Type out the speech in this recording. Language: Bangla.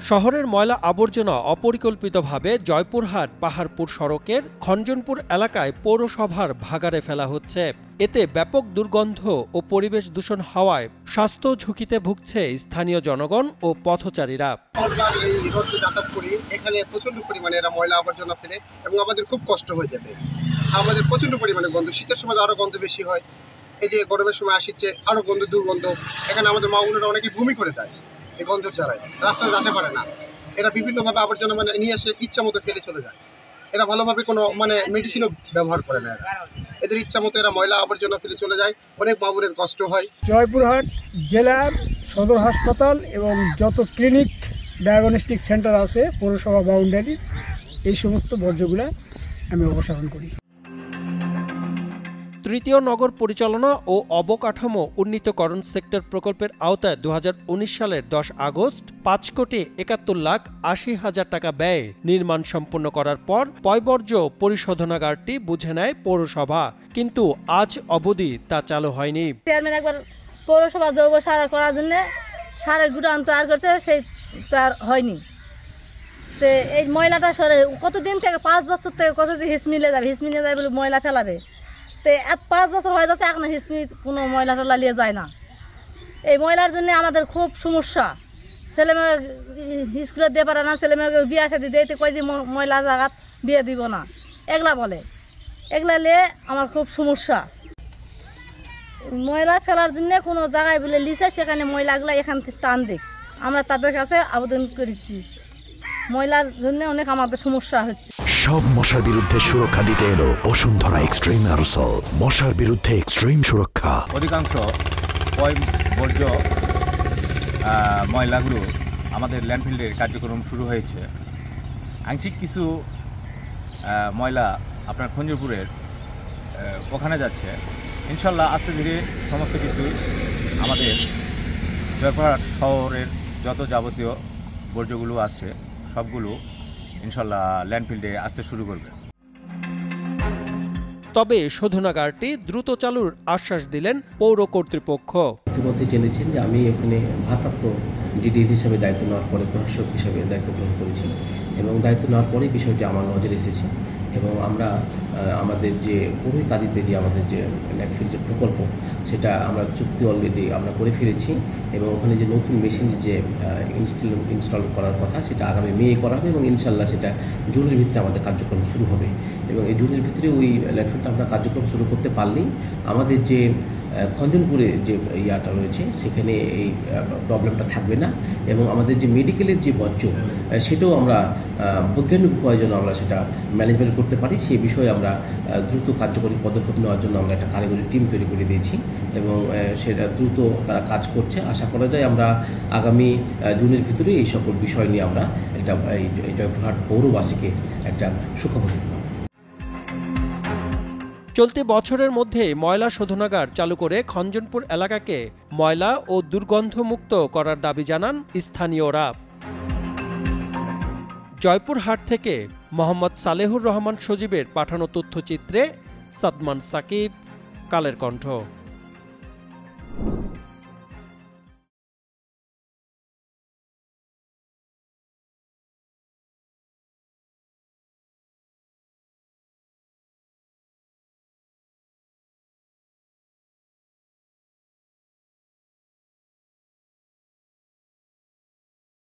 শহরের ময়লা আবর্জনা অপরিকল্পিতভাবে জয়পুরহাট পাহাড়পুর সড়কের খঞ্জনপুর এলাকায় পৌরসভার ভাগাড়ে ফেলা হচ্ছে। এতে ব্যাপক দুর্গন্ধ ও পরিবেশ দূষণ হওয়ায় স্বাস্থ্য ঝুঁকিতে ভুগছে স্থানীয় জনগণ ও পথচারীরা। এখানে প্রচন্ড পরিমাণে এরা ময়লা আবর্জনা ফেলে এবং আমাদের খুব কষ্ট হয়ে যাবে। আমাদের প্রচন্ড পরিমাণে গন্ধ, শীতের সময় আরো গন্ধ বেশি হয়। এই যে গরমের সময় আসছে আরো গন্ধ, দুর্গন্ধ। এখানে আমাদের মা বোনেরা অনেকে বমি করে দেয় এই গন্ধের জ্বালায়, রাস্তায় যেতে পারে না। এরা বিভিন্নভাবে আবর্জনা নিয়ে এসে ইচ্ছা মতো ফেলে চলে যায়। এরা ভালোভাবে কোনো মেডিসিনও ব্যবহার করে না। এদের ইচ্ছা মতো এরা ময়লা আবর্জনা ফেলে চলে যায়, অনেক মা বোনের কষ্ট হয়। জয়পুরহাট জেলার সদর হাসপাতাল এবং যত ক্লিনিক ডায়াগনস্টিক সেন্টার আছে পৌরসভা বাউন্ডারির, এই সমস্ত বর্জ্যগুলো আমি অপসারণ করি। তৃতীয় নগর পরিচালনা ও অবকাঠামো উন্নীতকরণ সেক্টর প্রকল্পের আওতায় 2019 সালের 10 আগস্ট 5,71,80,000 টাকা ব্যয়ে নির্মাণ সম্পন্ন করার পর পয়ঃবর্জ্য পরিশোধনাগারটি বুঝে নেয় পৌরসভা, কিন্তু আজ অবধি তা চালু হয়নি। চেয়ারম্যান একবার পৌরসভা জৈব সার করার জন্য সারের গুদাম তৈরি করছে, সেই তৈরি হয়নি। তো এই ময়লাটা সরে কতদিন থেকে 5 বছর থেকে কত যে হিসমিলে যাবে বলে ময়লা ফেলাবে। তো 5 বছর হয়ে যাচ্ছে এখন হিসমি কোনো ময়লা টলা নিয়ে যায় না। এই ময়লার জন্য আমাদের খুব সমস্যা। ছেলেমেয়ে স্কুলে দিয়ে পারে না, ছেলেমেয়েকে বিয়ে সাথে দিতে কয় যে ময়লা জায়গাত বিয়ে দিব না, এগুলা বলে। এগুলা নিয়ে আমার খুব সমস্যা। ময়লা ফেলার জন্য কোনো জায়গায় বলে লিছে, সেখানে ময়লাগুলো এখান থেকে টান দিক। আমরা তাদের কাছে আবেদন করেছি, ময়লার জন্য অনেক আমাদের সমস্যা হচ্ছে। সব মশার বিরুদ্ধে সুরক্ষা দিতে এলো বসুন্ধরা এক্সট্রিম অ্যারোসল। মশার বিরুদ্ধে এক্সট্রিম সুরক্ষা। অধিকাংশ বর্জ্য ময়লাগুলো আমাদের ল্যান্ডফিল্ডের কার্যক্রম শুরু হয়েছে। আংশিক কিছু ময়লা আপনার খঞ্জরপুরের ওখানে যাচ্ছে। ইনশাল্লাহ আস্তে ধীরে সমস্ত কিছুই আমাদের জয়পুরহাট শহরের যত যাবতীয় বর্জ্যগুলো আছে সবগুলো ইনশাল্লাহ ল্যান্ডফিল্ডে আসতে শুরু করবে। তবে শোধনাগারটি দ্রুত চালুর আশ্বাস দিলেন পৌর কর্তৃপক্ষ। ইতিমধ্যে জেনেছেন যে আমি এখানে ভারপ্রাপ্ত ডিডি হিসেবে দায়িত্ব নেওয়ার পরে প্রশাসক হিসেবে দায়িত্ব গ্রহণ করেছি এবং দায়িত্ব নেওয়ার পরে বিষয়টি আমার নজরে এসেছে এবং আমরা আমাদের যে পুরোই কাদিতে যে আমাদের যে ল্যান্ডফিল্ড যে প্রকল্প সেটা আমরা চুক্তি অলরেডি আমরা করে ফেলেছি এবং ওখানে যে নতুন মেশিন যে ইনস্টল করার কথা সেটা আগামী মে করা হবে এবং ইনশাল্লাহ সেটা জুনের ভিতরে আমাদের কার্যক্রম শুরু হবে এবং এই জুনের ভিতরে ওই ল্যান্ডফিল্ডটা আমরা কার্যক্রম শুরু করতে পারলেই আমাদের যে খঞ্জনপুরে যে ইয়াটা রয়েছে সেখানে এই প্রবলেমটা থাকবে না এবং আমাদের যে মেডিকেলের যে বর্জ্য সেটাও আমরা বৈজ্ঞানিক উপায়ে যেন আমরা সেটা ম্যানেজমেন্ট করতে পারি সেই বিষয়ে আমরা দ্রুত কার্যকরী পদক্ষেপ নেওয়ার জন্য আমরা একটা কারিগরি টিম তৈরি করে দিয়েছি এবং সেটা দ্রুত তারা কাজ করছে। আশা করা যায় আমরা আগামী জুনের ভিতরে এই সকল বিষয় নিয়ে আমরা একটা এই জয়পুরহাট পৌরবাসীকে একটা সুখবর দিতে পারব। চলতি বছরের মধ্যে ময়লা শোধনাগার চালু করে খঞ্জনপুর এলাকাকে ময়লা ও দুর্গন্ধমুক্ত করার দাবি জানান স্থানীয়রা। জয়পুরহাট থেকে মোহাম্মদ সালেহুর রহমান সজীবের পাঠানো তথ্যচিত্রে সাদমান সাকিব, কালের কণ্ঠ।